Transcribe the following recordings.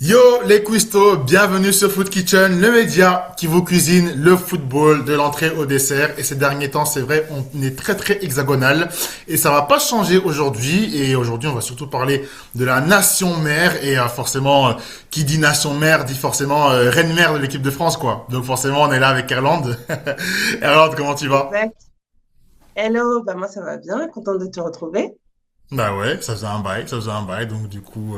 Yo les cuistots, bienvenue sur Food Kitchen, le média qui vous cuisine le football de l'entrée au dessert. Et ces derniers temps, c'est vrai, on est très très hexagonal et ça va pas changer aujourd'hui. Et aujourd'hui, on va surtout parler de la nation mère et forcément, qui dit nation mère dit forcément reine mère de l'équipe de France quoi. Donc forcément, on est là avec Irlande. Irlande, comment tu vas? Exact. Hello, bah moi ça va bien, contente de te retrouver. Bah ouais, ça faisait un bail, donc du coup,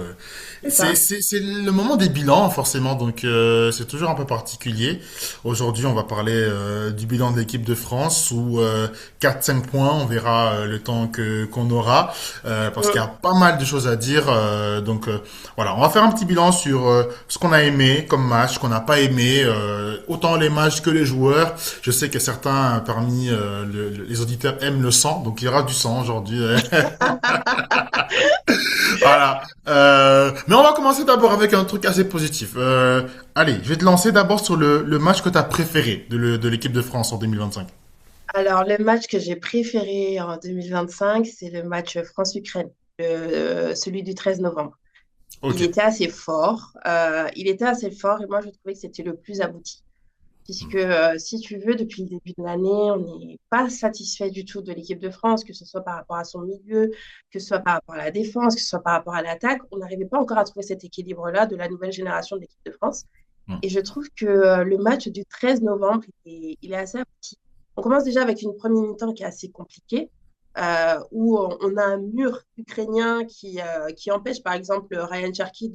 C'est ça. c'est le moment des bilans forcément, donc c'est toujours un peu particulier. Aujourd'hui, on va parler du bilan de l'équipe de France où 4-5 points, on verra le temps que qu'on aura, parce qu'il y a Mm. pas mal de choses à dire. Donc voilà, on va faire un petit bilan sur ce qu'on a aimé comme match, ce qu'on n'a pas aimé, autant les matchs que les joueurs. Je sais que certains parmi les auditeurs aiment le sang, donc il y aura du sang aujourd'hui. Voilà. Mais on va commencer d'abord avec un truc assez positif. Allez, je vais te lancer d'abord sur le match que tu as préféré de l'équipe de France en 2025. Alors le match que j'ai préféré en 2025, c'est le match France-Ukraine, celui du 13 novembre. Ok. Il était assez fort et moi je trouvais que c'était le plus abouti. Puisque si tu veux, depuis le début de l'année, on n'est pas satisfait du tout de l'équipe de France, que ce soit par rapport à son milieu, que ce soit par rapport à la défense, que ce soit par rapport à l'attaque. On n'arrivait pas encore à trouver cet équilibre-là de la nouvelle génération de l'équipe de France. Hmm. Et je trouve que le match du 13 novembre, il est assez abouti. On commence déjà avec une première mi-temps qui est assez compliquée, où on a un mur ukrainien qui empêche, par exemple, Ryan Cherki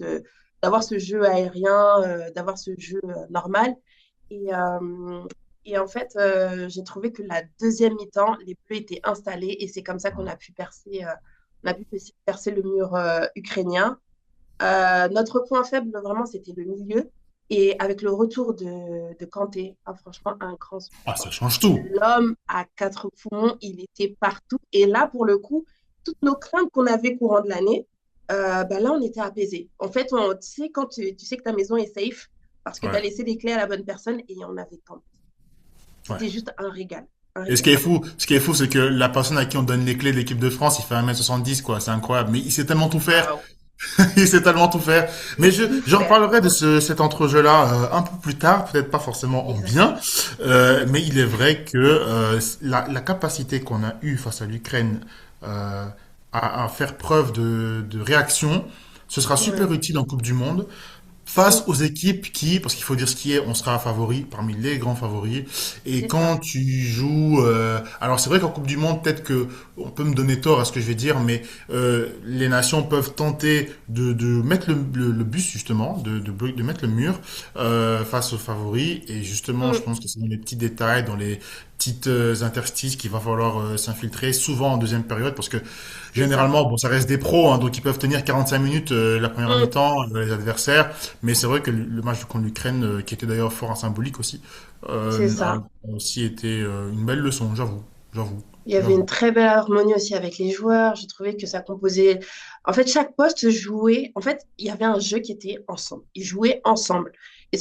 d'avoir ce jeu aérien, d'avoir ce jeu normal. Et, euh, et en fait, j'ai trouvé que la deuxième mi-temps, les Bleus étaient installés et c'est comme ça qu'on a pu percer, percer le mur ukrainien. Notre point faible, vraiment, c'était le milieu. Et avec le retour de Kanté, ah, franchement, un grand Ah, ça support. change tout. L'homme à quatre poumons, il était partout. Et là, pour le coup, toutes nos craintes qu'on avait courant de l'année, bah là, on était apaisés. En fait, tu sais, quand tu sais que ta maison est safe, parce que tu as Ouais. laissé les clés à la bonne personne, et on avait tant. Ouais. C'était juste un régal. Un Et régal. ce qui est fou, c'est que la personne à qui on donne les clés de l'équipe de France, il fait 1m70, quoi. C'est incroyable. Mais il sait tellement tout faire. Waouh. Il sait tellement tout faire. Mais Et tout j'en faire. reparlerai de cet entrejeu-là un peu plus tard, peut-être pas forcément en bien. Exactement. Mais il est vrai que la capacité qu'on a eue face à l'Ukraine à faire preuve de réaction, ce sera super Ouais. utile en Coupe du Monde face Mm. aux équipes qui, parce qu'il faut dire ce qui est, on sera favori parmi les grands favoris. Et C'est ça. quand tu joues, alors c'est vrai qu'en Coupe du Monde, peut-être que on peut me donner tort à ce que je vais dire, mais les nations peuvent tenter de mettre le bus justement, de mettre le mur face aux favoris. Et justement, je Mm. pense que c'est dans les petits détails, dans les petites interstices qu'il va falloir s'infiltrer, souvent en deuxième période, parce que C'est ça. généralement, bon, ça reste des pros, hein, donc ils peuvent tenir 45 minutes la première Mm. mi-temps, les adversaires. Mais c'est vrai que le match contre l'Ukraine, qui était d'ailleurs fort symbolique aussi, C'est a ça. aussi été une belle leçon, j'avoue, Il y avait j'avoue. une très belle harmonie aussi avec les joueurs. Je trouvais que ça composait. En fait, chaque poste jouait. En fait, il y avait un jeu qui était ensemble. Ils jouaient ensemble. Et Mm.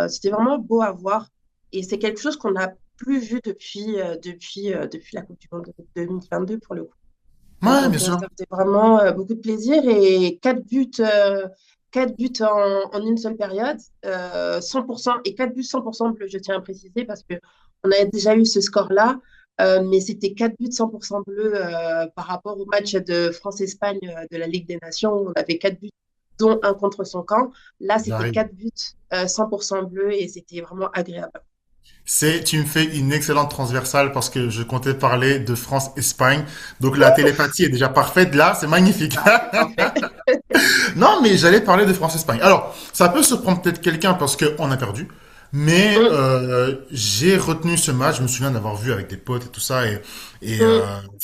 c'était vraiment beau à voir. Et c'est quelque chose qu'on n'a plus vu depuis la Coupe du Monde de 2022 pour le coup. Ouais, bien Donc, sûr. ça faisait vraiment beaucoup de plaisir. Et quatre buts en une seule période, 100%, et 4 buts 100% bleus, je tiens à préciser, parce que on a déjà eu ce score-là, mais c'était 4 buts 100% bleus par rapport au match de France-Espagne de la Ligue des Nations, où on avait 4 buts, dont un contre son camp. Là, c'était J'arrive. 4 buts 100% bleus, et c'était vraiment agréable. Tu me fais une excellente transversale parce que je comptais parler de France-Espagne. Donc la télépathie est déjà parfaite là, c'est magnifique. Ah, c'est parfait. Non, mais j'allais parler de France-Espagne. Alors, ça peut surprendre peut-être quelqu'un parce qu'on a perdu. Mais Hum, j'ai retenu ce match, je me souviens d'avoir vu avec des potes et tout ça, hum,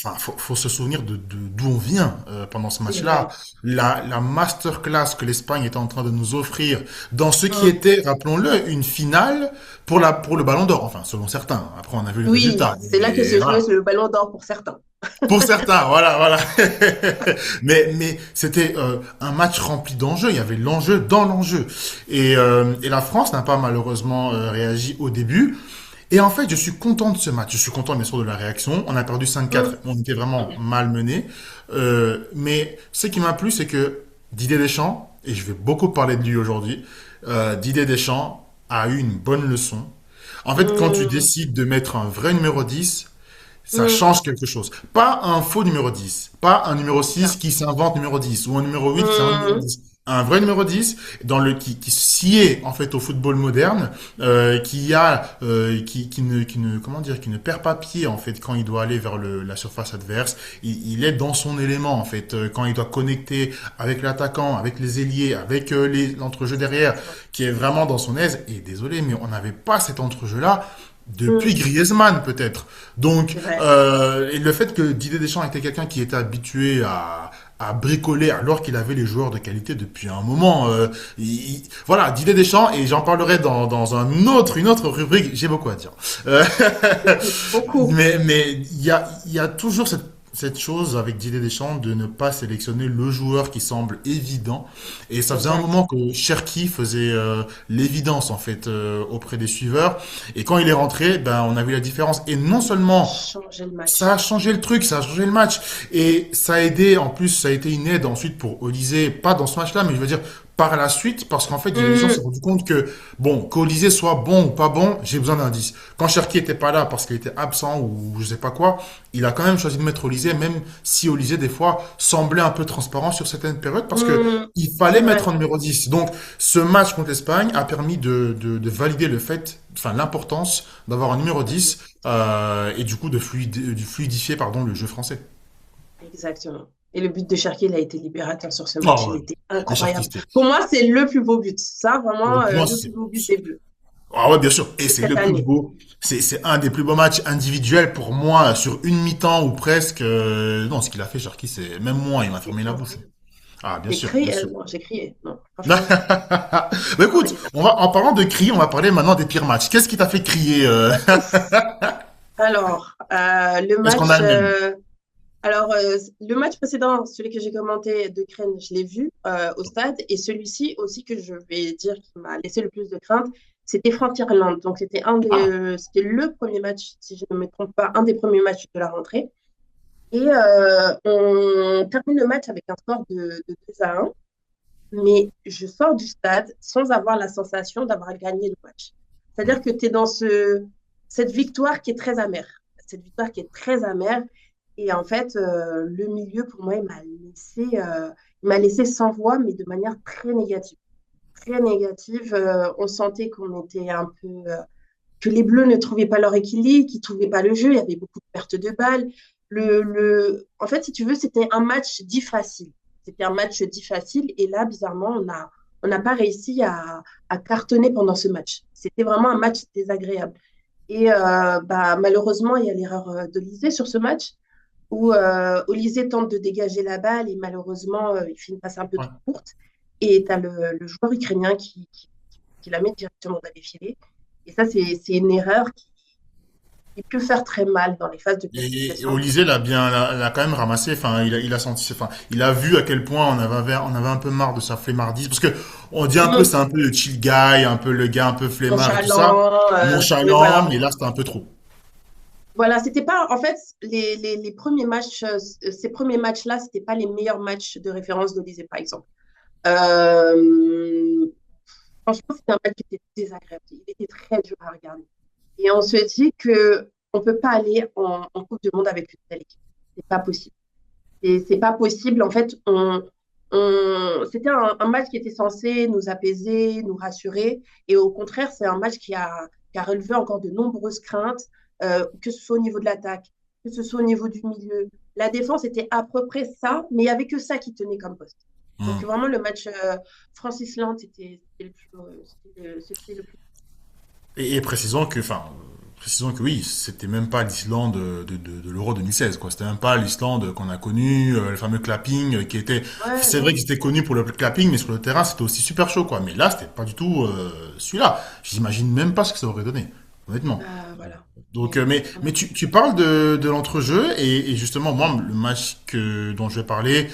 enfin, faut se souvenir d'où on vient pendant ce c'est match-là. vrai. La masterclass que l'Espagne était en train de nous offrir dans ce qui Hum. était, rappelons-le, une finale pour le Ballon d'Or, enfin selon certains. Après, on a vu le Oui, résultat. c'est là que Et se jouait voilà. le ballon d'or pour certains. Pour certains, voilà. Mais c'était un match rempli d'enjeux. Il y avait l'enjeu dans l'enjeu. Et la France n'a pas malheureusement réagi au début. Et en fait, je suis content de ce match. Je suis content bien sûr de la réaction. On a perdu 5-4. Hum, On était vraiment mal mené. Mais ce qui m'a plu, c'est que Didier Deschamps et je vais beaucoup parler de lui aujourd'hui, Didier Deschamps a eu une bonne leçon. En fait, quand tu Hum, décides de mettre un vrai numéro 10, ça hum, change quelque chose. Pas un faux numéro 10, pas un numéro c'est 6 ça. qui s'invente numéro 10 ou un numéro 8 qui s'invente numéro Hum, 10. Un vrai numéro 10 qui sied en fait au football moderne, comment dire, qui ne perd pas pied en fait quand il doit aller vers la surface adverse. Il est dans son élément en fait quand il doit connecter avec l'attaquant, avec les ailiers, avec l'entrejeu derrière, exactement. qui est vraiment dans son aise. Et désolé, mais on n'avait pas cet entrejeu là depuis Hum, Griezmann peut-être. Donc, c'est vrai. et le fait que Didier Deschamps était quelqu'un qui était habitué à bricoler alors qu'il avait les joueurs de qualité depuis un moment. Voilà, Didier Deschamps, et j'en parlerai dans une autre rubrique, j'ai beaucoup à dire. Euh, Écoute, beaucoup. mais il y a toujours cette chose avec Didier Deschamps de ne pas sélectionner le joueur qui semble évident. Et ça faisait un Exact. moment que Cherki faisait l'évidence en fait auprès des suiveurs. Et quand il est rentré, ben on a vu la différence. Et non seulement Changer le ça match. a changé le truc, ça a changé le match. Et ça a aidé, en plus, ça a été une aide ensuite pour Olysée, pas dans ce match-là, mais je veux dire par la suite, parce qu'en fait, les gens se Hum, sont rendu compte que, bon, qu'Olysée soit bon ou pas bon, j'ai besoin d'indices. Quand Cherki était pas là parce qu'il était absent ou je sais pas quoi, il a quand même choisi de mettre Olysée, même si Olysée, des fois, semblait un peu transparent sur certaines périodes, parce que il c'est fallait vrai. mettre un numéro 10. Donc, ce match contre l'Espagne a permis de valider le fait, enfin, l'importance d'avoir un numéro 10 et du coup de fluidifier pardon, le jeu français. Exactement. Et le but de Cherki, il a été libérateur sur ce match. Oh, Il ouais. était Les incroyable. chartistes. Pour moi, c'est le plus beau but. Ça, vraiment, Pour moi, le plus beau but des Bleus ah ouais, bien sûr. Et de c'est cette le plus année. beau. C'est un des plus beaux matchs individuels pour moi sur une mi-temps ou presque. Non, ce qu'il a fait, Cherki, c'est même moi, il m'a fermé C'était la bouche. incroyable. Ah, bien J'ai sûr, bien crié. sûr. Non, j'ai crié. Non, franchement, Bah écoute, incroyable. en parlant de cris, on va parler maintenant des pires matchs. Qu'est-ce qui t'a fait crier Alors, Est-ce qu'on a le même? le match précédent, celui que j'ai commenté d'Ukraine, je l'ai vu au stade. Et celui-ci aussi que je vais dire qui m'a laissé le plus de crainte, c'était France-Irlande. Donc, Ah, c'était le premier match, si je ne me trompe pas, un des premiers matchs de la rentrée. Et on termine le match avec un score de 2-1. Mais je sors du stade sans avoir la sensation d'avoir gagné le match. C'est-à-dire que tu es dans cette victoire qui est très amère. Cette victoire qui est très amère. Et en fait, le milieu, pour moi, il m'a laissé sans voix, mais de manière très négative. Très négative. On sentait qu'on était un peu. Que les Bleus ne trouvaient pas leur équilibre, qu'ils ne trouvaient pas le jeu. Il y avait beaucoup de pertes de balles. En fait, si tu veux, c'était un match dit facile. C'était un match dit facile. Et là, bizarrement, on n'a pas réussi à cartonner pendant ce match. C'était vraiment un match désagréable. Et malheureusement, il y a l'erreur d'Olysée sur ce match où Olysée tente de dégager la balle et malheureusement, il fait une passe un peu ouais. trop courte. Et tu as le joueur ukrainien qui la met directement dans les filets. Et ça, c'est une erreur qui peut faire très mal dans les phases de Et qualification. Olysée l'a quand même ramassé. Enfin, il a senti, enfin, il a vu à quel point on avait un peu marre de sa flemmardise. Parce que on dit un peu, c'est Mmh. un peu le chill guy, un peu le gars un peu flemmard et tout ça. Nonchalant, oui, Nonchalant, voilà. mais là, c'était un peu trop. Voilà, c'était pas, en fait, les premiers matchs, ces premiers matchs-là, c'était pas les meilleurs matchs de référence d'Olysée, par exemple. Euh, Franchement, c'était un match qui était désagréable. Il était très dur à regarder. Et on se dit que on peut pas aller en Coupe du Monde avec une telle équipe. C'est pas possible. Et c'est pas possible. En fait, c'était un match qui était censé nous apaiser, nous rassurer. Et au contraire, c'est un match qui a relevé encore de nombreuses craintes, que ce soit au niveau de l'attaque, que ce soit au niveau du milieu. La défense était à peu près ça, mais il n'y avait que ça qui tenait comme poste. Donc Hmm. vraiment, le match France-Islande, c'était le plus. Et précisons que oui, c'était même pas l'Islande de l'Euro 2016, quoi. C'était même pas l'Islande qu'on a connue, le fameux clapping qui était. Ouais, C'est vrai non. qu'ils étaient connus pour le clapping, mais sur le terrain, c'était aussi super chaud, quoi. Mais là, c'était pas du tout celui-là. J'imagine même pas ce que ça aurait donné, honnêtement. Voilà. Donc, Mais, mais tu parles de l'entrejeu et justement, moi, le match dont je vais parler,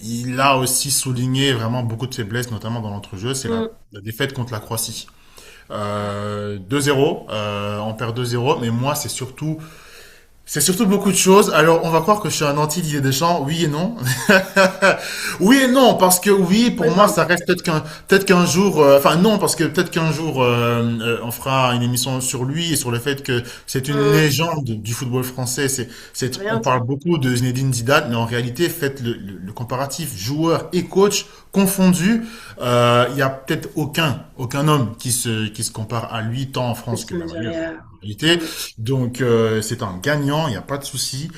il a aussi souligné vraiment beaucoup de faiblesses, notamment dans l'entrejeu, c'est hum, la défaite contre la Croatie. ouais. 2-0, on perd 2-0, mais moi, c'est surtout C'est surtout beaucoup de choses. Alors, on va croire que je suis un anti-Didier Deschamps. Oui et non. Oui et non, parce que oui, pour Par moi, exemple. ça reste peut-être qu'un jour, enfin non, parce que peut-être qu'un jour, on fera une émission sur lui et sur le fait que c'est une Hum, légende du football français. On rien parle dit. beaucoup de Zinedine Zidane, mais en réalité, faites le comparatif joueur et coach confondus. Il y a peut-être aucun homme qui se compare à lui tant en Que France se que là, mesurer ailleurs, à. en réalité. Hum, Donc, c'est un gagnant, il n'y a pas de souci.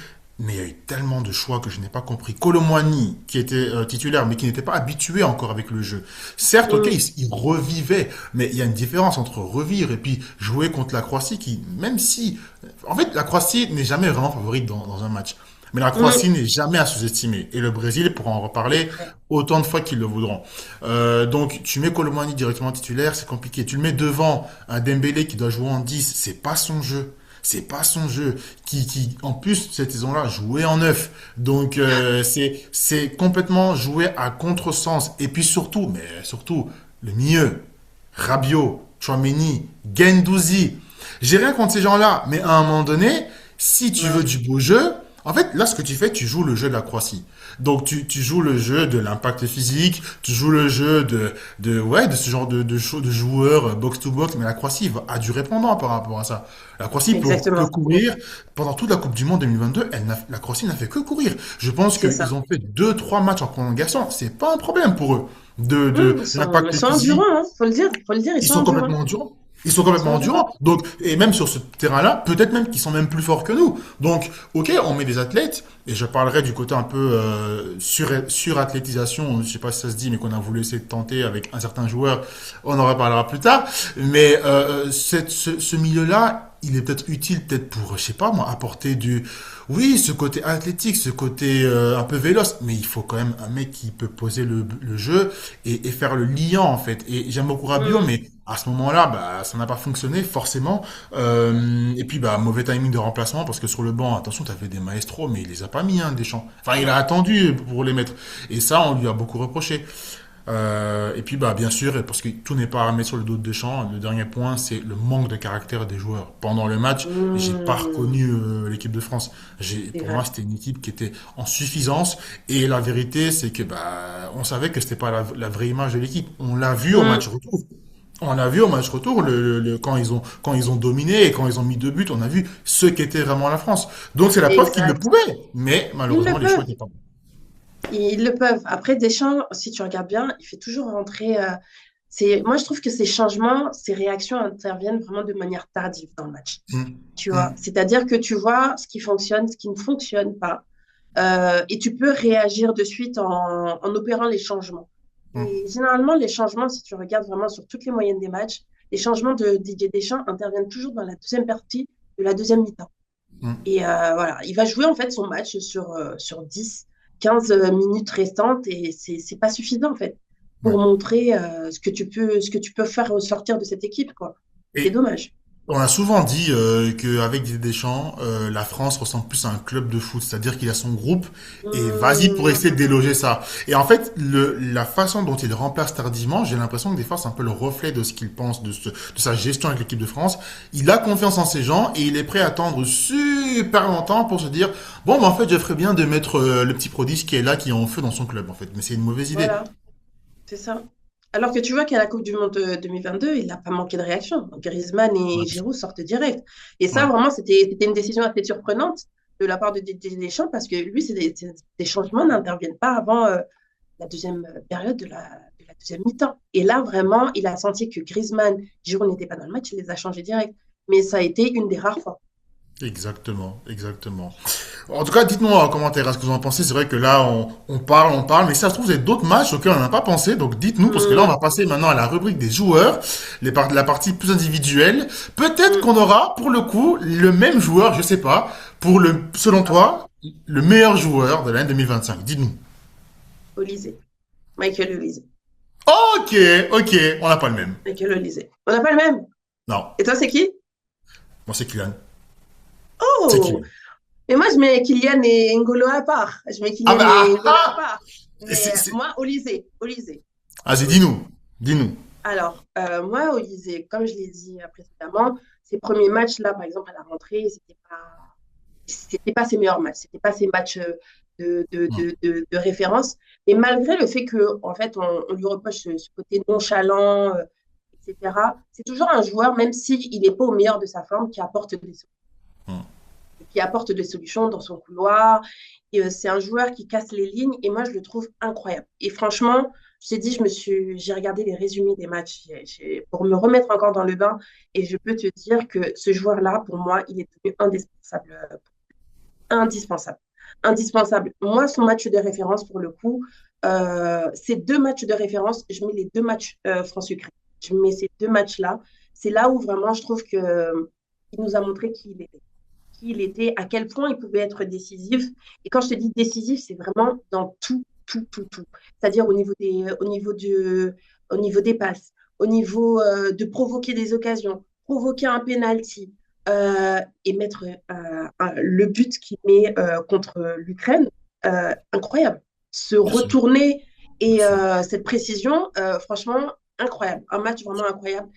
Mais il y a eu tellement de choix que je n'ai pas compris. Colomwani, qui était titulaire, mais qui n'était pas habitué encore avec le jeu. Certes, ok, hum, il revivait, mais il y a une différence entre revivre et puis jouer contre la Croatie, qui, même si... En fait, la Croatie n'est jamais vraiment favorite dans un match. Mais la Croatie hum. n'est jamais à sous-estimer. Et le Brésil pourra en C'est reparler vrai. autant de fois qu'ils le voudront. Donc, tu mets Colomwani directement titulaire, c'est compliqué. Tu le mets devant un Dembélé qui doit jouer en 10, c'est pas son jeu. C'est pas son jeu. En plus, cette saison-là, jouait en neuf. Donc, c'est complètement joué à contresens. Et puis surtout, mais surtout, le milieu. Rabiot, Chouameni, Gendouzi. J'ai rien contre ces gens-là, mais à un moment donné, si tu veux Ouais. du beau jeu, en fait, là, ce que tu fais, tu joues le jeu de la Croatie. Donc, tu joues le jeu de l'impact physique, tu joues le jeu de ce genre de joueurs box-to-box, mais la Croatie a du répondant par rapport à ça. La Croatie peut Exactement. courir. Pendant toute la Coupe du Monde 2022, la Croatie n'a fait que courir. Je pense C'est qu'ils ça. ont fait deux, trois matchs en prolongation. C'est pas un problème pour eux. Ils L'impact sont physique, endurants, hein. Faut le dire. Faut le dire, ils ils sont sont endurants. complètement endurants. Ils sont Ils sont complètement endurants. endurants. Donc, et même sur ce terrain-là, peut-être même qu'ils sont même plus forts que nous. Donc, ok, on met des athlètes, et je parlerai du côté un peu surathlétisation, je sais pas si ça se dit, mais qu'on a voulu essayer de tenter avec un certain joueur. On en reparlera plus tard. Mais ce milieu-là, il est peut-être utile, peut-être pour, je sais pas moi, apporter oui, ce côté athlétique, ce côté un peu véloce, mais il faut quand même un mec qui peut poser le jeu et faire le liant en fait. Et j'aime beaucoup Rabiot, Hum. mais à ce moment-là, bah, ça n'a pas fonctionné forcément. Et puis, bah, mauvais timing de remplacement parce que sur le banc, attention, t'avais des maestros, mais il les a pas mis, hein, Deschamps. Enfin, il a attendu pour les mettre. Et ça, on lui a beaucoup reproché. Et puis, bah, bien sûr, et parce que tout n'est pas à mettre sur le dos de Deschamps, le dernier point, c'est le manque de caractère des joueurs. Pendant le match, j'ai pas Hum. reconnu l'équipe de France. C'est Pour vrai. moi, c'était une équipe qui était en suffisance. Et la vérité, c'est que bah, on savait que c'était pas la vraie image de l'équipe. On l'a vu au Hum. match retour. On a vu au match retour quand ils ont dominé et quand ils ont mis 2 buts, on a vu ce qu'était vraiment la France. Donc c'est la preuve qu'ils le Exact. pouvaient, mais Ils le malheureusement les choix peuvent. n'étaient pas bons. Ils le peuvent. Après, Deschamps, si tu regardes bien, il fait toujours rentrer. Moi, je trouve que ces changements, ces réactions interviennent vraiment de manière tardive dans le match. Mm, Tu vois, mm, c'est-à-dire que tu vois ce qui fonctionne, ce qui ne fonctionne pas, et tu peux réagir de suite en opérant les changements. mm, Et généralement, les changements, si tu regardes vraiment sur toutes les moyennes des matchs, les changements de Didier Deschamps interviennent toujours dans la deuxième partie de la deuxième mi-temps. mm. Et voilà, il va jouer en fait son match sur 10, 15 minutes restantes et c'est pas suffisant en fait pour Ouais. montrer ce que tu peux faire ressortir de cette équipe, quoi. C'est Et dommage. on a souvent dit qu'avec Didier Deschamps, la France ressemble plus à un club de foot, c'est-à-dire qu'il a son groupe et vas-y pour essayer de Mmh, déloger ça. Et en fait, la façon dont il remplace tardivement, j'ai l'impression que des fois c'est un peu le reflet de ce qu'il pense, de sa gestion avec l'équipe de France. Il a confiance en ses gens et il est prêt à attendre super longtemps pour se dire bon, bah, en fait, je ferais bien de mettre le petit prodige qui est là, qui est en feu dans son club en fait. Mais c'est une mauvaise idée. voilà, c'est ça. Alors que tu vois qu'à la Coupe du Monde 2022, il n'a pas manqué de réaction. Griezmann et Ouais, Giroud sortent direct. Et ça, ouais. vraiment, c'était une décision assez surprenante de la part de Didier Deschamps parce que lui, des changements n'interviennent pas avant la deuxième période de la deuxième mi-temps. Et là, vraiment, il a senti que Griezmann, Giroud n'était pas dans le match, il les a changés direct. Mais ça a été une des rares fois. Exactement, exactement. En tout cas, dites-moi en commentaire ce que vous en pensez. C'est vrai que là, on parle, mais si ça se trouve, vous avez d'autres matchs auxquels on n'a pas pensé. Donc dites-nous, parce que là, on Hum, va passer maintenant à la rubrique des joueurs, la partie plus individuelle. Peut-être hum. qu'on aura, pour le coup, le même joueur, je sais pas, selon Ah, toi, le meilleur joueur de l'année 2025. Dites-nous. Olysée. Michael Olysée. Ok, ok, on n'a pas le même. Michael Olysée. On n'a pas le même. Non, Et toi, c'est qui? moi c'est Kylian. C'est Oh! Kylian. Et moi, je mets Kylian et N'Golo à part. Je mets Ah Kylian bah, et ah, N'Golo à ah! part. C'est, Mais c'est... moi, Olysée. Olysée. Vas-y, Olysée. dis-nous. Dis-nous. Alors, moi, Olysée, comme je l'ai dit précédemment, ses premiers matchs, là, par exemple, à la rentrée, c'était pas ses meilleurs matchs, c'était pas ses matchs Hmm. de référence. Et malgré le fait que, en fait, on lui reproche ce côté nonchalant, etc., c'est toujours un joueur, même s'il n'est pas au meilleur de sa forme, Hmm. qui apporte des solutions dans son couloir. Et c'est un joueur qui casse les lignes et moi, je le trouve incroyable. Et franchement, je t'ai dit, j'ai regardé les résumés des matchs pour me remettre encore dans le bain et je peux te dire que ce joueur-là, pour moi, il est devenu indispensable. Indispensable. Indispensable. Moi, son match de référence, pour le coup, ces deux matchs de référence, je mets les deux matchs France-Ukraine. Je mets ces deux matchs-là. C'est là où vraiment je trouve qu'il nous a montré qui il était, à quel point il pouvait être décisif. Et quand je te dis décisif, c'est vraiment dans tout, tout, tout, tout. C'est-à-dire au niveau des passes, au niveau de provoquer des occasions, provoquer un penalty et mettre le but qu'il met contre l'Ukraine, incroyable. Se Bien sûr, retourner bien et sûr. cette précision, franchement, incroyable. Un match vraiment incroyable.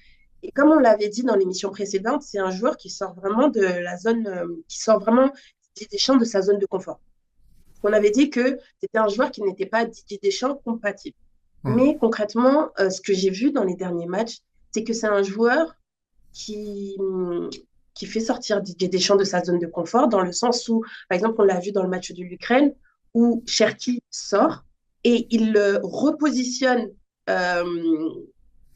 Et comme on l'avait dit dans l'émission précédente, c'est un joueur qui sort vraiment de la zone, qui sort vraiment Didier Deschamps de sa zone de confort. On avait dit que c'était un joueur qui n'était pas Didier Deschamps compatible. Hmm. Mais concrètement, ce que j'ai vu dans les derniers matchs, c'est que c'est un joueur qui, qui fait sortir Didier Deschamps de sa zone de confort, dans le sens où, par exemple, on l'a vu dans le match de l'Ukraine, où Cherki sort et il le repositionne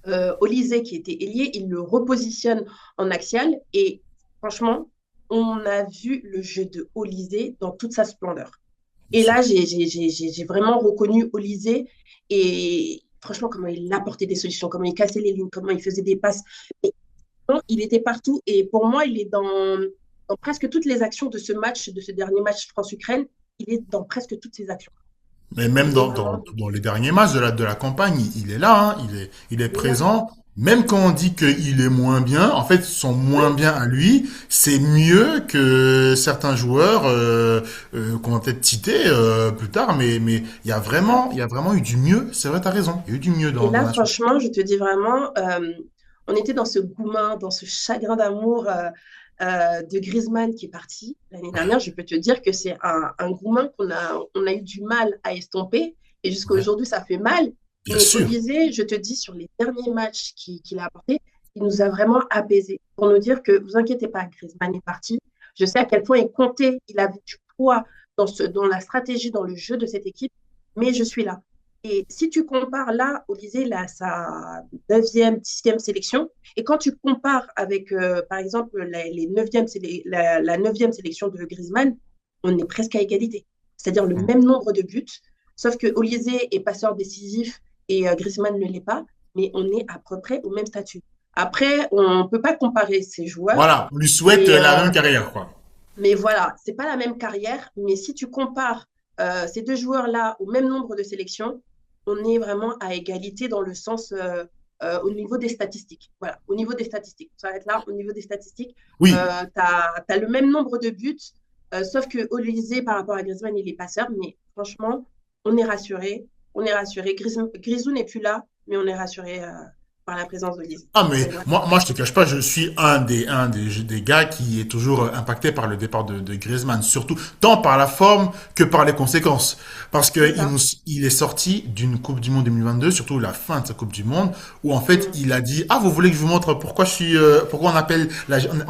euh, Olysée, qui était ailier, il le repositionne en axial. Et franchement, on a vu le jeu de Olysée dans toute sa splendeur. Bien Et sûr. là, j'ai vraiment reconnu Olysée. Et franchement, comment il apportait des solutions, comment il cassait les lignes, comment il faisait des passes. Et il était partout. Et pour moi, il est dans presque toutes les actions de ce match, de ce dernier match France-Ukraine. Il est dans presque toutes ces actions. Mais même Il est vraiment dans les derniers matchs de la campagne, il est là, hein, il est il est là. présent. Même quand on dit qu'il est moins bien, en fait, son moins bien à lui, c'est mieux que certains joueurs qu'on va peut-être citer plus tard. Mais il y a vraiment eu du mieux. C'est vrai, t'as raison. Il y a eu du mieux Et dans là, la suite. franchement, je te dis vraiment, on était dans ce gourmand, dans ce chagrin d'amour de Griezmann qui est parti l'année dernière. Je peux te dire que c'est un gourmand on a eu du mal à estomper. Et jusqu'à Ouais, aujourd'hui, ça fait mal. bien Mais sûr. Olysée, je te dis, sur les derniers matchs qu'il a apportés, il nous a vraiment apaisés pour nous dire que vous inquiétez pas, Griezmann est parti. Je sais à quel point il comptait, il avait du poids dans la stratégie, dans le jeu de cette équipe, mais je suis là. Et si tu compares là, Olysée, là, sa neuvième, dixième sélection, et quand tu compares avec, par exemple, les 9e, la 9e sélection de Griezmann, on est presque à égalité. C'est-à-dire le Mm. même nombre de buts, sauf que Olysée est passeur décisif et Griezmann ne l'est pas, mais on est à peu près au même statut. Après, on ne peut pas comparer ces joueurs, Voilà, on lui souhaite mais la même carrière, quoi. voilà, c'est pas la même carrière, mais si tu compares ces deux joueurs-là au même nombre de sélections, on est vraiment à égalité dans le sens au niveau des statistiques. Voilà, au niveau des statistiques. On s'arrête là, au niveau des statistiques. Oui. Tu as le même nombre de buts, sauf que Olysée, par rapport à Griezmann, il est passeur, mais franchement, on est rassuré. On est rassuré. Grisou n'est plus là, mais on est rassuré par la présence d'Olysée. Ah mais Donc voilà. moi je te cache pas, je suis des gars qui est toujours impacté par le départ de Griezmann, surtout tant par la forme que par les conséquences, parce C'est que ça. il est sorti d'une Coupe du Monde 2022, surtout la fin de sa Coupe du Monde, où en fait Mm. il a dit ah vous voulez que je vous montre pourquoi pourquoi on appelle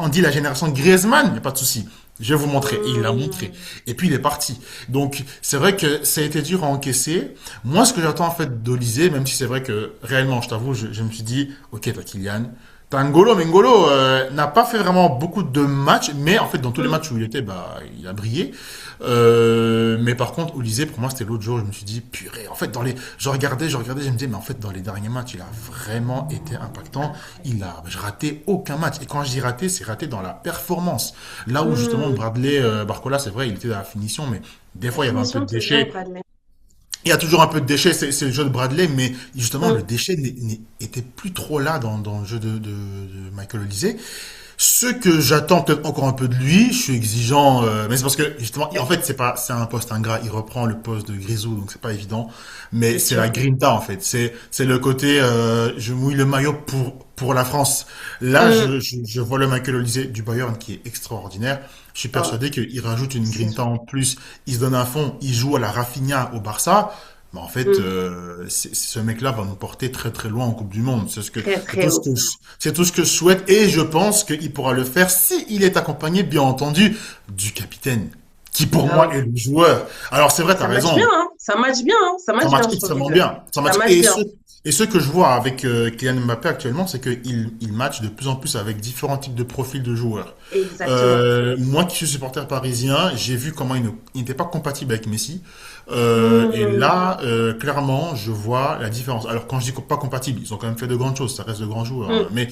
on dit la génération Griezmann, y a pas de souci. Je vais vous montrer. Et il l'a montré. Mm. Et puis il est parti. Donc c'est vrai que ça a été dur à encaisser. Moi, ce que j'attends en fait d'Olysée, même si c'est vrai que réellement, je t'avoue, je me suis dit, ok, t'as Kylian, t'as N'Golo, mais N'Golo n'a pas fait vraiment beaucoup de matchs, mais en fait dans tous les Mm. matchs où il était, bah il a brillé. Mais par contre, Olysée, pour moi, c'était l'autre jour, je me suis dit, purée. En fait, je regardais, je me disais, mais en fait, dans les derniers matchs, il a vraiment été impactant. Je raté aucun match. Et quand je dis raté, c'est raté dans la performance. Là où justement Mm. Bradley, Barcola, c'est vrai, il était dans la finition, mais des La fois, il y avait un peu de finition, c'est vrai, déchets. Bradley. Il y a toujours un peu de déchets, c'est le jeu de Bradley, mais justement, le Mm. déchet était plus trop là dans le jeu de Michael Olise. Ce que j'attends peut-être encore un peu de lui, je suis exigeant, mais c'est parce que justement, en fait, c'est un poste ingrat. Il reprend le poste de Grisou, donc c'est pas évident. Mais C'est c'est la sûr. grinta en fait. C'est le côté, je mouille le maillot pour la France. Là, Hum, je vois le Michael Olise du Bayern qui est extraordinaire. Je suis ah, persuadé qu'il rajoute une c'est grinta en plus. Il se donne à fond. Il joue à la Rafinha au Barça. Mais en fait, hum, ce mec-là va nous porter très très loin en Coupe du Monde. très, C'est très tout ce haut. que c'est tout ce que je souhaite et je pense qu'il pourra le faire si il est accompagné, bien entendu, du capitaine, qui pour Ah moi oui. est le joueur. Alors c'est vrai, t'as Ça match bien, raison. hein. Ça match bien, hein. Ça Ça match match bien, je trouve, les extrêmement deux. bien. Ça Ça match match bien. et ce que je vois avec Kylian Mbappé actuellement, c'est qu'il match de plus en plus avec différents types de profils de joueurs. Exactement. Moi qui suis supporter parisien, j'ai vu comment il n'était pas compatible avec Messi. Et Hum, là, clairement, je vois la différence. Alors quand je dis pas compatible, ils ont quand même fait de grandes choses, ça reste de grands joueurs, hein. hum. Mais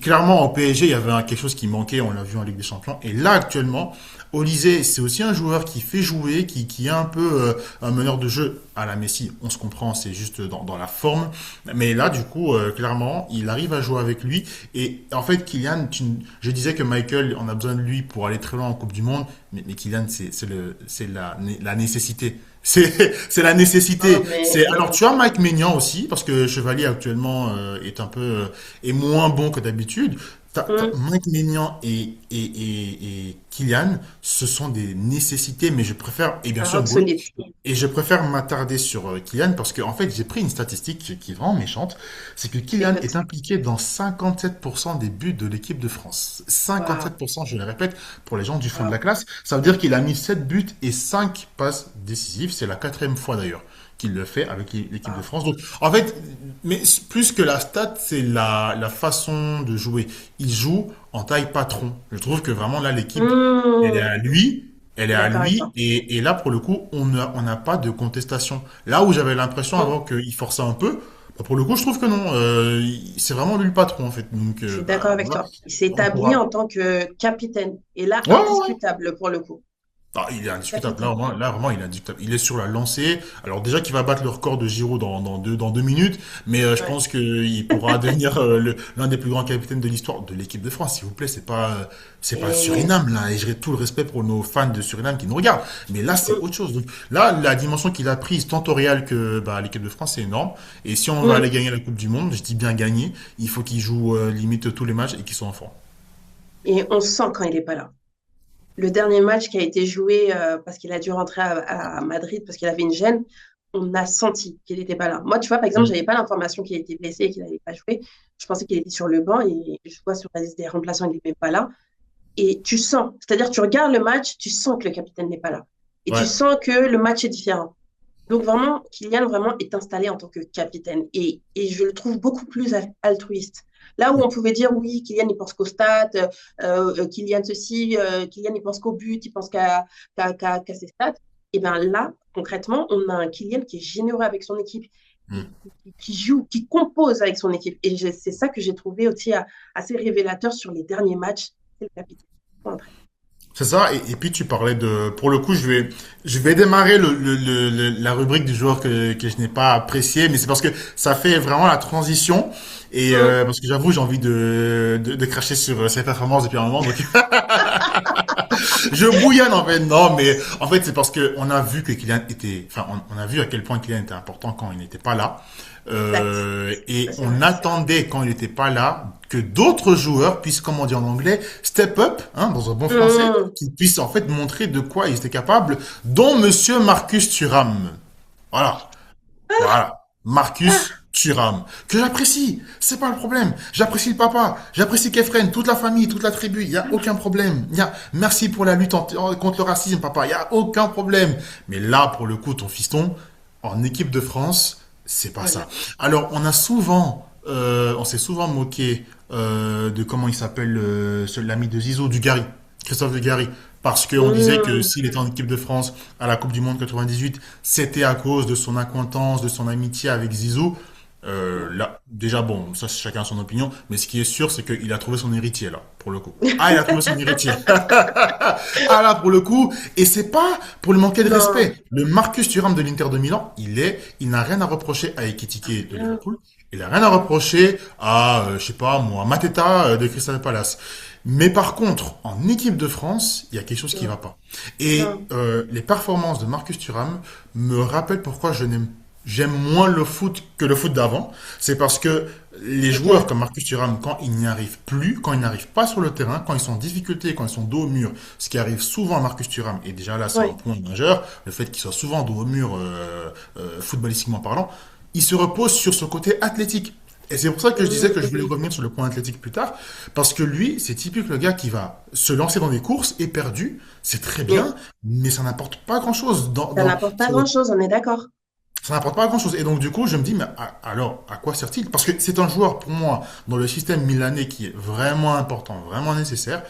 clairement, au PSG, il y avait quelque chose qui manquait, on l'a vu en Ligue des Champions. Et là, actuellement, Olysée, c'est aussi un joueur qui fait jouer, qui est un peu un meneur de jeu à la Messi. On se comprend, c'est juste dans la forme. Mais là, du coup, clairement, il arrive à jouer avec lui. Et en fait, Kylian, je disais que Michael, on a besoin de lui pour aller très loin en Coupe du Monde. Mais Kylian, c'est la nécessité. C'est la Ah, nécessité. mais C'est alors tu as Mike Maignan aussi parce que Chevalier actuellement est un peu est moins bon que d'habitude. hum, Mike Maignan et Kylian, ce sont des nécessités, mais je préfère et bien un sûr rock Goul solide. et je préfère m'attarder sur Kylian parce que en fait j'ai pris une statistique qui est vraiment méchante, c'est que Kylian est Écoute. impliqué dans 57% des buts de l'équipe de France. Waouh. 57%, je le répète, pour les gens du fond de la Waouh. classe, ça veut dire qu'il a mis 7 buts et 5 passes décisives. C'est la quatrième fois d'ailleurs qu'il le fait avec l'équipe de Waouh. France. Donc, en fait, mais plus que la stat, c'est la façon de jouer. Il joue en taille patron. Je trouve que vraiment là, l'équipe, elle est Hum, à lui. Elle est à d'accord avec lui toi. et là pour le coup on n'a pas de contestation. Là où j'avais l'impression Hum, avant qu'il forçait un peu, bah, pour le coup je trouve que non. C'est vraiment lui le patron en fait. Donc je suis d'accord bah avec voilà, toi. Il s'est on établi pourra. en tant que capitaine. Et là, Ouais, ouais, ouais. indiscutable pour le coup. Ah, il est indiscutable. Capitaine. Là, vraiment, il est indiscutable. Il est sur la lancée. Alors déjà qu'il va battre le record de Giroud dans 2 minutes, mais je Ouais. pense qu'il pourra devenir l'un des plus grands capitaines de l'histoire de l'équipe de France. S'il vous plaît, c'est pas le Et Suriname là. Et j'ai tout le respect pour nos fans de Suriname qui nous regardent. Mais là, c'est hum, autre chose. Donc là, la dimension qu'il a prise tant au Real que bah, à l'équipe de France, c'est énorme. Et si on va hum. aller gagner la Coupe du Monde, je dis bien gagner, il faut qu'il joue limite tous les matchs et qu'il soit en forme. Et on sent quand il n'est pas là. Le dernier match qui a été joué parce qu'il a dû rentrer à Madrid parce qu'il avait une gêne, on a senti qu'il n'était pas là. Moi, tu vois, par exemple, je Mm. n'avais pas l'information qu'il était blessé et qu'il n'allait pas jouer. Je pensais qu'il était sur le banc et je vois sur la liste des remplaçants, il n'est même pas là. Et tu sens, c'est-à-dire tu regardes le match, tu sens que le capitaine n'est pas là. Et tu Ouais, sens que le match est différent. Donc vraiment, Kylian vraiment est installé en tant que capitaine et je le trouve beaucoup plus altruiste. Là où on pouvait dire oui, Kylian il pense qu'au stats, Kylian ceci, Kylian il pense qu'au but, il pense qu'à ses stats. Et bien là, concrètement, on a un Kylian qui est généreux avec son équipe, Mm. qui joue, qui compose avec son équipe. Et c'est ça que j'ai trouvé aussi assez révélateur sur les derniers matchs. C'est le capitaine. C'est ça, et puis tu parlais de... Pour le coup, je vais démarrer la rubrique du joueur que je n'ai pas apprécié, mais c'est parce que ça fait vraiment la transition, et Hum, parce que j'avoue, j'ai envie de cracher sur ses performances depuis un moment, donc je bouillonne en fait. Non, mais en fait, c'est parce que on a vu que Kylian était... Enfin, on a vu à quel point Kylian était important quand il n'était pas là. exact. Ça, Et c'est on vrai. attendait quand il n'était pas là que d'autres joueurs puissent, comme on dit en anglais, step up, hein, dans un bon français, Hum, qu'ils puissent en fait montrer de quoi ils étaient capables, dont Monsieur Marcus Thuram. Voilà, voilà, Marcus Thuram, que j'apprécie, c'est pas le problème. J'apprécie le papa, j'apprécie Kefren, toute la famille, toute la tribu, il y a aucun problème. Merci pour la lutte contre le racisme, papa, il y a aucun problème. Mais là, pour le coup, ton fiston, en équipe de France, c'est pas ça. voilà. Alors, on s'est souvent moqué de comment il s'appelle, l'ami de Zizou, Dugarry, Christophe Dugarry, parce qu'on disait que Hum, s'il était en équipe de France à la Coupe du Monde 98, c'était à cause de son acquaintance, de son amitié avec Zizou. Là, déjà, bon, ça, c'est chacun son opinion, mais ce qui est sûr, c'est qu'il a trouvé son héritier, là, pour le coup. Ah, il a trouvé son héritier. Ah, là, pour le coup, et c'est pas pour lui manquer de non, respect. Le Marcus Thuram de l'Inter de Milan, il n'a rien à reprocher à Ekitike de rien. Liverpool. Il a rien à reprocher à, je sais pas, moi, Mateta de Crystal Palace. Mais par contre, en équipe de France, il y a quelque chose qui Non, va pas. Et non. les performances de Marcus Thuram me rappellent pourquoi je n'aime. j'aime moins le foot que le foot d'avant. C'est parce que les joueurs Ok. comme Marcus Thuram, quand ils n'y arrivent plus, quand ils n'arrivent pas sur le terrain, quand ils sont en difficulté, quand ils sont dos au mur, ce qui arrive souvent à Marcus Thuram, et déjà là c'est un Oui. point majeur, le fait qu'il soit souvent dos au mur footballistiquement parlant, il se repose sur ce côté athlétique. Et c'est pour ça que je disais que je voulais Mhm. revenir sur le point athlétique plus tard, parce que lui, c'est typique le gars qui va se lancer dans des courses éperdues, c'est très Mais bien, mais ça n'apporte pas grand-chose. ça n'apporte pas grand-chose, on est d'accord. Ça n'apporte pas grand-chose. Et donc, du coup, je me dis, mais alors, à quoi sert-il? Parce que c'est un joueur, pour moi, dans le système milanais qui est vraiment important, vraiment nécessaire.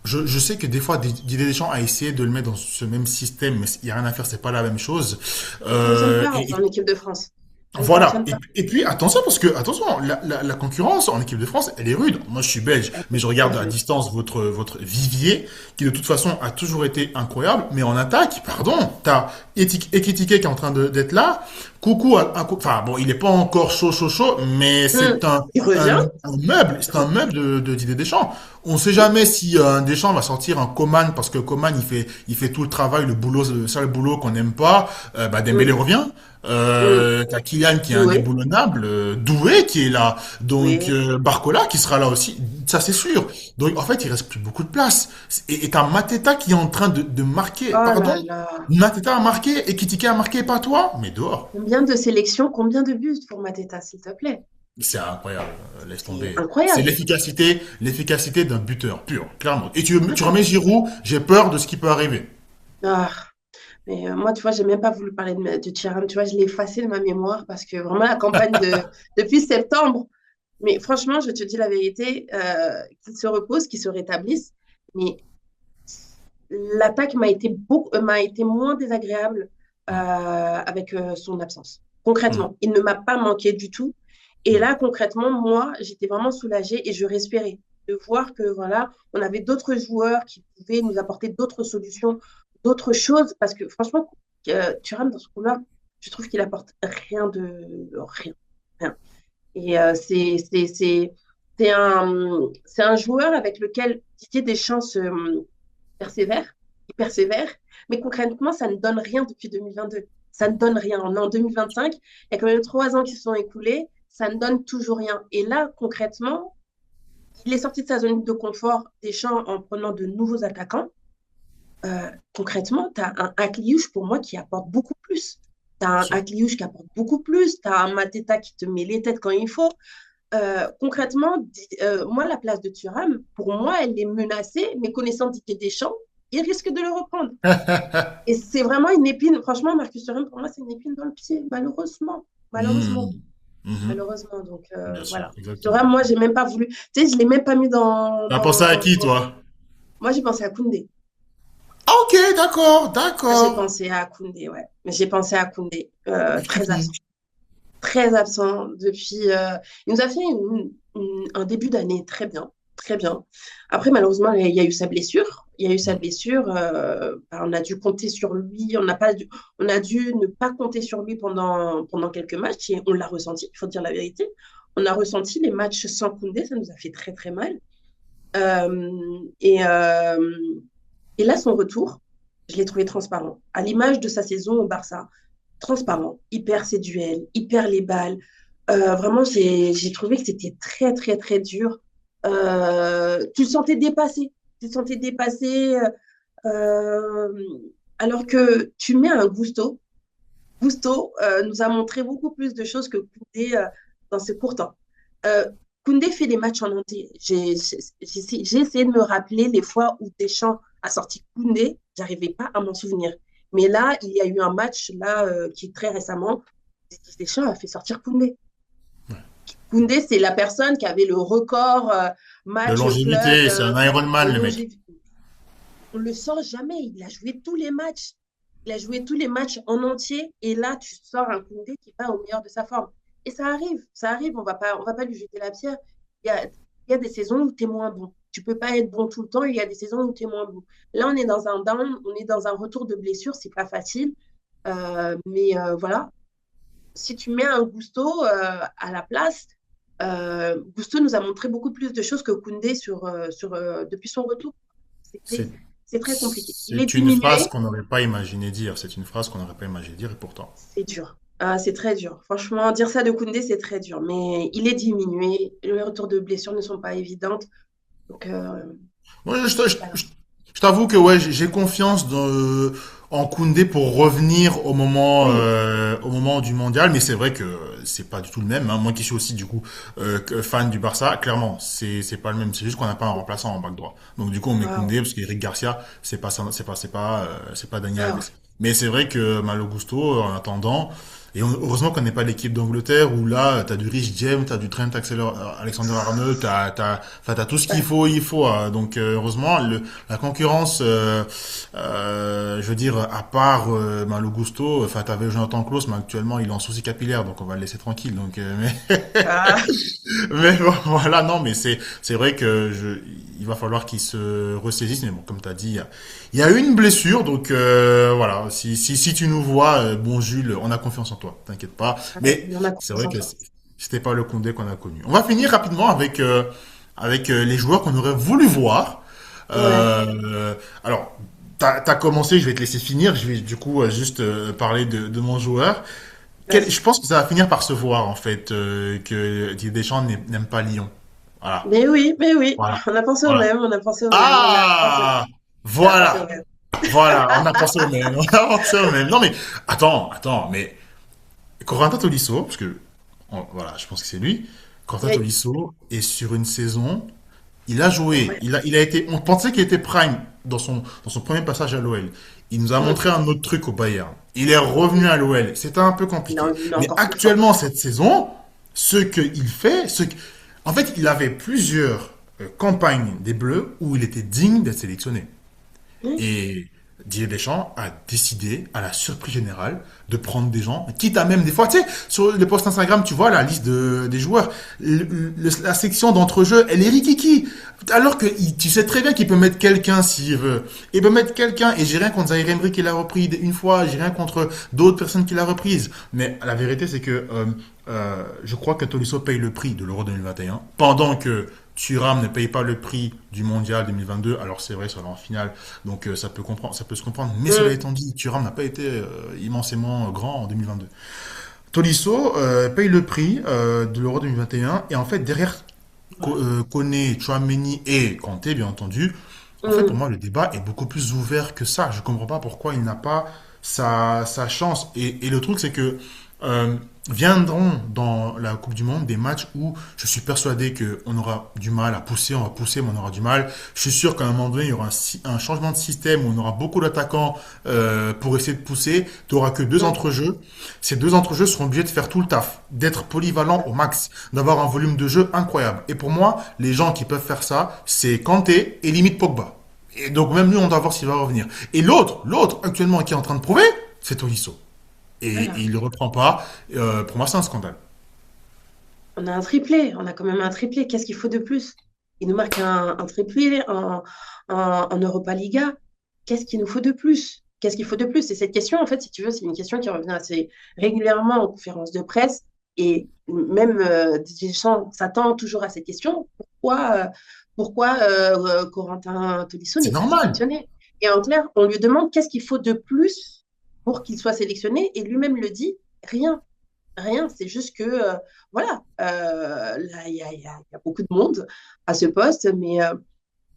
Je sais que des fois, Didier Deschamps a essayé de le mettre dans ce même système, mais il n'y a rien à faire, c'est pas la même chose. Ça ne fonctionne Euh, pas et, en équipe de France. Ça ne voilà. fonctionne pas. Et puis, attention, parce que, attention, la concurrence en équipe de France, elle est rude. Moi, je suis belge, mais je regarde à Mhm. distance votre vivier, qui de toute façon a toujours été incroyable. Mais en attaque, pardon, t'as Ekitike qui est en train d'être là. Coucou, enfin, bon, il est pas encore chaud, mais Mhm. c'est Il revient. un meuble, c'est un meuble de Didier Deschamps. On sait jamais si Deschamps va sortir un Coman, parce que Coman, il fait tout le travail, le boulot, le sale boulot qu'on n'aime pas. Bah, Dembélé Mhm. revient. Mhm. T'as Kylian qui est Doué. indéboulonnable, Doué qui est là, donc Oui. Barcola qui sera là aussi, ça c'est sûr. Donc en fait il reste plus beaucoup de place. Et t'as Mateta qui est en train de marquer, Oh pardon, là là. Mateta a marqué et Kitike a marqué, pas toi, mais dehors. Combien de sélections, combien de buts pour Mateta, s'il te plaît? C'est incroyable, laisse C'est tomber. C'est incroyable. l'efficacité d'un buteur pur, clairement. Et tu Attends. remets Giroud, j'ai peur de ce qui peut arriver. Ah, mais moi, tu vois, j'ai même pas voulu parler de Thuram. Tu vois, je l'ai effacé de ma mémoire parce que vraiment, la campagne depuis septembre. Mais franchement, je te dis la vérité, qu'il se repose, qu'il se rétablisse. Mais l'attaque m'a été moins désagréable avec son absence. Hmm, Concrètement, il ne m'a pas manqué du tout. Et hmm, là, concrètement, moi, j'étais vraiment soulagée et je respirais de voir que voilà, on avait d'autres joueurs qui pouvaient nous apporter d'autres solutions, d'autres choses. Parce que franchement, Thuram dans ce coup-là, je trouve qu'il apporte rien de rien, rien. Et c'est un joueur avec lequel Didier Deschamps persévère, il persévère, mais concrètement, ça ne donne rien depuis 2022. Ça ne donne rien. On est en 2025, il y a quand même 3 ans qui se sont écoulés, ça ne donne toujours rien. Et là, concrètement, il est sorti de sa zone de confort Deschamps en prenant de nouveaux attaquants. Concrètement, tu as un Akliouche pour moi qui apporte beaucoup plus. Tu as bien un sûr. Akliouche qui apporte beaucoup plus. Tu as un Mateta qui te met les têtes quand il faut. Concrètement, moi, la place de Thuram, pour moi, elle est menacée, mais connaissant Didier Deschamps, il risque de le reprendre. Et c'est vraiment une épine, franchement, Marcus Thuram, pour moi, c'est une épine dans le pied, malheureusement. Hmm, Malheureusement. mhm, Malheureusement. Donc, bien sûr, voilà. exactement. Thuram, moi, j'ai même pas voulu. Tu sais, je l'ai même pas mis T'as pensé à qui, dans- toi? Moi, j'ai pensé à Koundé. Ah, ok, d'accord, Moi, j'ai d'accord. pensé à Koundé, ouais. Mais j'ai pensé à Koundé. Je Très comprends. absent. Très absent depuis. Il nous a fait un début d'année très bien, très bien. Après, malheureusement, il y a eu sa blessure. Il y a eu sa Hmm, blessure. On a dû compter sur lui. On a dû ne pas compter sur lui pendant quelques matchs et on l'a ressenti. Il faut dire la vérité. On a ressenti les matchs sans Koundé. Ça nous a fait très très mal. Euh, et, euh, et là, son retour, je l'ai trouvé transparent. À l'image de sa saison au Barça, transparent. Il perd ses duels, il perd les balles. Vraiment, j'ai trouvé que c'était très, très, très dur. Tu le sentais dépassé. Tu le sentais dépassé. Euh, alors que tu mets un Gusto. Gusto nous a montré beaucoup plus de choses que Koundé dans ses courts temps. Euh, Koundé fait des matchs en entier. J'ai essayé de me rappeler les fois où Deschamps a sorti Koundé. J'arrivais pas à m'en souvenir. Mais là, il y a eu un match là qui est très récemment. Deschamps a fait sortir Koundé. Koundé, c'est la personne qui avait le record de match club longévité, c'est un de Ironman, le mec. longévité. On le sort jamais. Il a joué tous les matchs. Il a joué tous les matchs en entier. Et là, tu sors un Koundé qui va au meilleur de sa forme. Et ça arrive. Ça arrive. On va pas lui jeter la pierre. Il y a des saisons où tu es moins bon. Tu peux pas être bon tout le temps. Il y a des saisons où tu es moins bon. Là, on est dans un down. On est dans un retour de blessure. C'est pas facile. Mais voilà. Si tu mets un Gusto à la place, Gusto nous a montré beaucoup plus de choses que Koundé depuis son retour. C'est, C'est très compliqué. Il est c'est une phrase diminué, qu'on n'aurait pas imaginé dire. C'est une phrase qu'on n'aurait pas imaginé dire et pourtant. c'est dur. Ah, c'est très dur. Franchement, dire ça de Koundé, c'est très dur. Mais il est diminué. Les retours de blessures ne sont pas évidentes. Donc, Ouais, voilà. je t'avoue que ouais, j'ai confiance en Koundé pour revenir Oui. au moment du mondial, mais c'est vrai que c'est pas du tout le même. Hein. Moi qui suis aussi du coup fan du Barça, clairement, c'est pas le même. C'est juste qu'on n'a pas un remplaçant en back droit. Donc du coup on met Waouh. Koundé parce qu'Eric Garcia, c'est pas Dani Ah, Alves. Mais c'est vrai que Malo Gusto, en attendant, heureusement qu'on n'est pas l'équipe d'Angleterre où là, t'as du Rich James, t'as du Trent Alexander-Arnold, enfin, t'as tout ce ouais. il faut. Donc, heureusement, la concurrence, je veux dire, à part ben, le Gusto, enfin, t'avais Jonathan Klaus, mais actuellement, il est en souci capillaire, donc on va le laisser tranquille. Donc, Ah, mais bon, voilà, non, mais c'est vrai que il va falloir qu'il se ressaisisse. Mais bon, comme t'as dit, il y a eu une blessure, donc voilà. Si tu nous vois, bon Jules, on a confiance en toi, t'inquiète pas. Mais on a c'est confiance vrai en que toi. c'était pas le Koundé qu'on a connu. On va finir rapidement avec les joueurs qu'on aurait voulu voir. Ouais. Alors, t'as commencé, je vais te laisser finir. Je vais du coup juste parler de mon joueur. Je Vas-y. pense que ça va finir par se voir en fait que Didier Deschamps n'aime pas Lyon. Voilà, Mais oui, voilà, on a pensé au voilà. même, on a pensé au même, Ah, on a pensé au voilà, même. voilà. On a pensé au même, on a pensé au même. Non mais attends, mais Corentin Tolisso, parce que voilà, je pense que c'est lui. Corentin Oui, Tolisso est sur une saison. Il a joué, incroyable. il a été. On pensait qu'il était prime dans son premier passage à l'OL. Il nous a Mm. montré un autre truc au Bayern. Il est revenu à l'OL. C'était un peu compliqué. Il est Mais encore plus fort. actuellement, cette saison, ce qu'il fait, en fait, il avait plusieurs campagnes des Bleus où il était digne d'être sélectionné. Oui, Et Didier Deschamps a décidé, à la surprise générale, de prendre des gens, quitte à même des fois, tu sais, sur les posts Instagram, tu vois la liste des joueurs, la section d'entrejeu, elle est rikiki. Alors que tu sais très bien qu'il peut mettre quelqu'un s'il veut. Il peut mettre quelqu'un, et j'ai rien contre Zaire Emery qui l'a repris une fois, j'ai rien contre d'autres personnes qui l'a reprise. Mais la vérité, c'est que je crois que Tolisso paye le prix de l'Euro 2021, pendant que Thuram ne paye pas le prix du Mondial 2022. Alors c'est vrai, ça va en finale, donc ça peut se comprendre. Mais cela mm, étant dit, Thuram n'a pas été immensément grand en 2022. Tolisso paye le prix de l'Euro 2021 et en fait derrière ouais. Koné, Chouameni et Kanté bien entendu. En fait pour Mm, moi le débat est beaucoup plus ouvert que ça. Je comprends pas pourquoi il n'a pas sa chance. Et le truc c'est que euh, viendront dans la Coupe du Monde des matchs où je suis persuadé qu'on aura du mal à pousser, on va pousser, mais on aura du mal. Je suis sûr qu'à un moment donné, il y aura un changement de système où on aura beaucoup d'attaquants pour essayer de pousser. Tu n'auras que deux mm. entrejeux. Ces deux entrejeux seront obligés de faire tout le taf, d'être polyvalents au max, d'avoir un volume de jeu incroyable. Et pour moi, les gens qui peuvent faire ça, c'est Kanté et limite Pogba. Et donc même lui, on doit voir s'il va revenir. Et l'autre actuellement qui est en train de prouver, c'est Tolisso. Et Voilà. il ne le reprend pas. Pour moi, c'est un scandale. On a un triplé, on a quand même un triplé. Qu'est-ce qu'il faut de plus? Il nous marque un triplé en Europa Liga. Qu'est-ce qu'il nous faut de plus? Qu'est-ce qu'il faut de plus? Et cette question, en fait, si tu veux, c'est une question qui revient assez régulièrement en conférence de presse. Et même Deschamps s'attend toujours à cette question. Pourquoi Corentin Tolisso C'est n'est pas normal. sélectionné? Et en clair, on lui demande qu'est-ce qu'il faut de plus pour qu'il soit sélectionné. Et lui-même le dit, rien. Rien, c'est juste que, voilà, là, il y a beaucoup de monde à ce poste, mais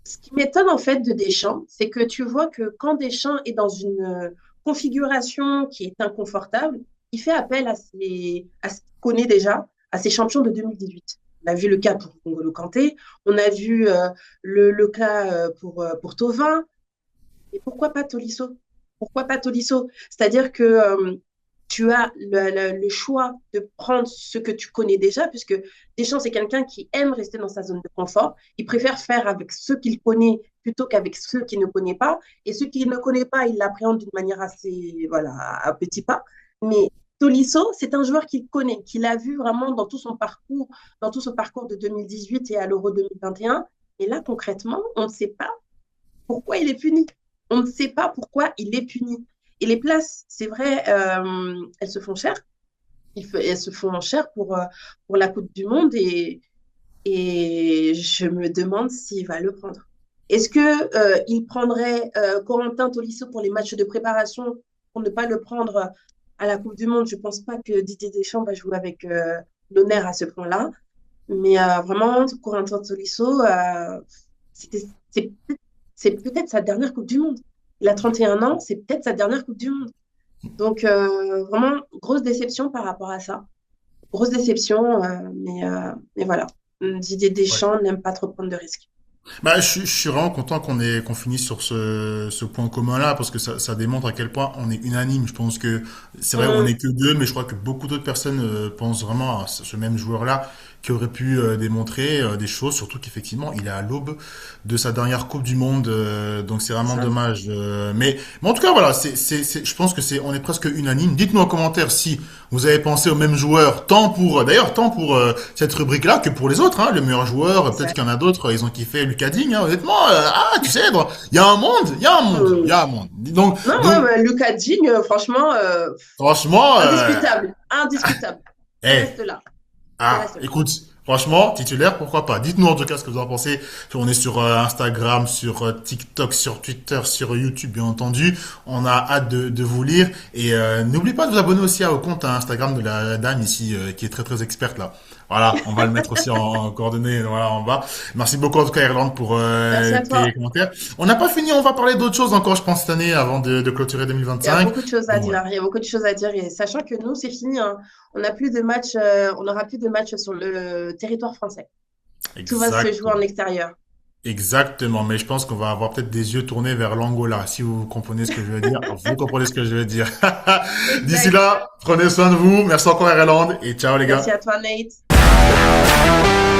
ce qui m'étonne en fait de Deschamps, c'est que tu vois que quand Deschamps est dans une configuration qui est inconfortable, il fait appel à ce qu'il connaît déjà, à ses champions de 2018. On a vu le cas pour N'Golo Kanté, on a vu le cas pour Thauvin, et pourquoi pas Tolisso? Pourquoi pas Tolisso? C'est-à-dire que tu as le choix de prendre ce que tu connais déjà, puisque Deschamps, c'est quelqu'un qui aime rester dans sa zone de confort. Il préfère faire avec ceux qu'il connaît plutôt qu'avec ceux qu'il ne connaît pas. Et ceux qu'il ne connaît pas, il l'appréhende d'une manière assez, voilà, à petits pas. Mais Tolisso, c'est un joueur qu'il connaît, qu'il a vu vraiment dans tout son parcours de 2018 et à l'Euro 2021. Et là, concrètement, on ne sait pas pourquoi il est puni. On ne sait pas pourquoi il est puni. Et les places, c'est vrai, elles se font chères. Elles se font chères pour la Coupe du Monde et je me demande s'il va le prendre. Est-ce que il prendrait Corentin Tolisso pour les matchs de préparation pour ne pas le prendre à la Coupe du Monde, je pense pas que Didier Deschamps va jouer avec l'honneur à ce point-là. Mais vraiment, Corentin Tolisso, c'était, c'est, c'est peut-être sa dernière Coupe du Monde. Il a 31 ans, c'est peut-être sa dernière Coupe du Monde. Donc, vraiment, grosse déception par rapport à ça. Grosse déception, mais voilà. Didier Deschamps n'aime pas trop prendre de risques. Bah, je suis vraiment content qu'on finisse sur ce point commun-là, parce que ça démontre à quel point on est unanime. Je pense que c'est vrai, on Hum, n'est que deux, mais je crois que beaucoup d'autres personnes pensent vraiment à ce même joueur-là qui aurait pu démontrer des choses, surtout qu'effectivement, il est à l'aube de sa dernière Coupe du Monde, donc c'est c'est vraiment ça. dommage. Mais en tout cas, voilà, je pense que on est presque unanime. Dites-nous en commentaire si vous avez pensé au même joueur, tant pour cette rubrique-là que pour les autres, hein, le meilleur joueur. Peut-être Exact. qu'il y en a d'autres, ils ont kiffé Lucas Digne, hein, honnêtement. Tu sais, il y a un monde, il y Hum. a un monde. Donc, Non, ouais, donc ouais, Lucas Digne, franchement, franchement, indiscutable. Indiscutable. Il eh, reste là. Il reste là. écoute, franchement, titulaire, pourquoi pas. Dites-nous en tout cas ce que vous en pensez. On est sur Instagram, sur TikTok, sur Twitter, sur YouTube, bien entendu. On a hâte de vous lire. Et n'oubliez pas de vous abonner aussi au compte Instagram de la dame ici, qui est très très experte là. Voilà, on va le mettre aussi en coordonnées, voilà, en bas. Merci beaucoup en tout cas, Irlande, pour Merci à tes toi. commentaires. On n'a pas fini, on va parler d'autres choses encore, je pense, cette année, avant de clôturer Il y a 2025. beaucoup de choses à Donc voilà, dire. Il y a beaucoup de choses à dire. Et sachant que nous, c'est fini, hein. On n'a plus de matchs, on n'aura plus de matchs sur le territoire français. Tout va se jouer en exactement. extérieur. Exactement, mais je pense qu'on va avoir peut-être des yeux tournés vers l'Angola, si vous comprenez ce que je veux dire. Vous comprenez ce que je veux dire. D'ici Exact. là, prenez soin de vous. Merci encore, Irlande, et ciao les Merci gars. à toi, Nate.